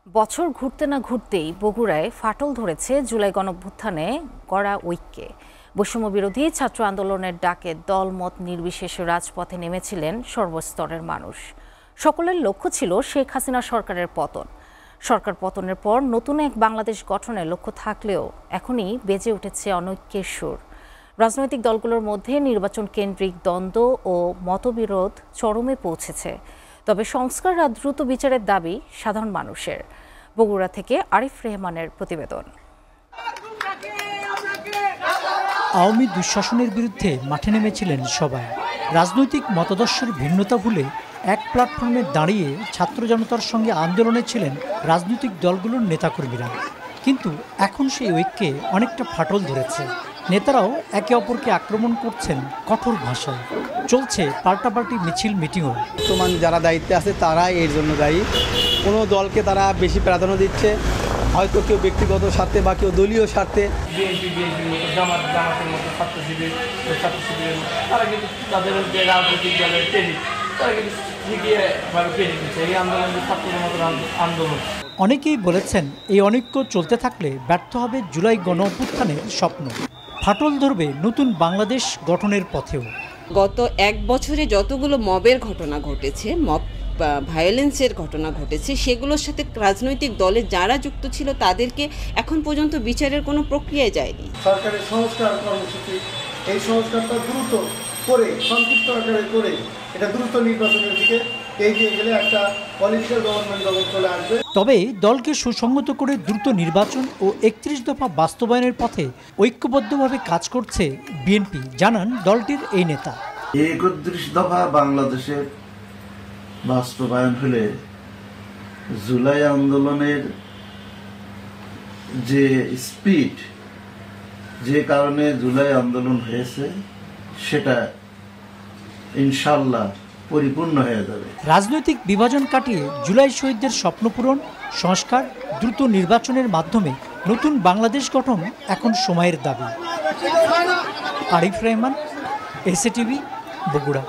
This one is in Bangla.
বছর ঘুরতে না ঘুরতেই বগুড়ায় ফাটল ধরেছে জুলাই গণঅভ্যুত্থানে গড়া ঐক্যে। বৈষম্য বিরোধী ছাত্র আন্দোলনের ডাকে দলমত নির্বিশেষে রাজপথে নেমেছিলেন সর্বস্তরের মানুষ। সকলের লক্ষ্য ছিল শেখ হাসিনা সরকারের পতন। সরকার পতনের পর নতুন এক বাংলাদেশ গঠনের লক্ষ্য থাকলেও এখনই বেজে উঠেছে অনৈক্যের সুর। রাজনৈতিক দলগুলোর মধ্যে নির্বাচন কেন্দ্রিক দ্বন্দ্ব ও মতবিরোধ চরমে পৌঁছেছে। তবে সংস্কার আর দ্রুত বিচারের দাবি সাধারণ মানুষের। বগুড়া থেকে আরিফ রেহমানের প্রতিবেদন। আওয়ামী দুঃশাসনের বিরুদ্ধে মাঠে নেমেছিলেন সবাই। রাজনৈতিক মতাদর্শের ভিন্নতা ভুলে এক প্ল্যাটফর্মে দাঁড়িয়ে ছাত্র জনতার সঙ্গে আন্দোলনে ছিলেন রাজনৈতিক দলগুলোর নেতাকর্মীরা। কিন্তু এখন সেই ঐক্যে অনেকটা ফাটল ধরেছে। নেতারাও একে অপরকে আক্রমণ করছেন কঠোর ভাষায়। চলছে পাল্টাপাল্টি মিছিল মিটিংও। বর্তমান যারা দায়িত্বে আছে তারাই এর জন্য দায়ী। কোনো দলকে তারা বেশি প্রাধান্য দিচ্ছে, হয়তো কেউ ব্যক্তিগত স্বার্থে বা কেউ দলীয় স্বার্থে। বিএনপির মতো জামাতের মতো ছাত্র শিবির তারা কিন্তু তাদের যে রাজনৈতিক দলের ক্রেডিট তারা কিন্তু ঠিকইভাবে ক্রেডিট দিচ্ছে। এই আন্দোলন ছাত্র আন্দোলন। অনেকেই বলেছেন এই অনৈক্য চলতে থাকলে ব্যর্থ হবে জুলাই গণঅভ্যুত্থানের স্বপ্ন। ফাটল ধরবে নতুন বাংলাদেশ গঠনের পথেও। গত এক বছরে যতগুলো মবের ঘটনা ঘটেছে, মব ভায়োলেন্সের ঘটনা ঘটেছে, সেগুলোর সাথে রাজনৈতিক দলে যারা যুক্ত ছিল তাদেরকে এখন পর্যন্ত বিচারের কোনো প্রক্রিয়ায় যায়নি। সরকারের সংস্কার কর্মসূচি, এই সংস্কারটা দ্রুত করে সংক্ষিপ্ত আকারে করে এটা দ্রুত নির্বাচনের দিকে এগিয়ে গেলে একটা পলিটিক্যাল গভর্নমেন্ট চলে আসবে। তবে দলকে সুসংহত করে দ্রুত নির্বাচন ও ৩১ দফা বাস্তবায়নের পথে ঐক্যবদ্ধভাবে কাজ করছে বিএনপি, জানান দলটির এই নেতা। ৩১ দফা বাংলাদেশের বাস্তবায়ন হলে জুলাই আন্দোলনের যে স্পিড, যে কারণে জুলাই আন্দোলন হয়েছে, সেটা ইনশাল্লাহ পরিপূর্ণ হয়ে যাবে। রাজনৈতিক বিভাজন কাটিয়ে জুলাই শহীদদের স্বপ্নপূরণ, সংস্কার, দ্রুত নির্বাচনের মাধ্যমে নতুন বাংলাদেশ গঠন এখন সময়ের দাবি। আরিফ রেহমান, এসএটিভি, বগুড়া।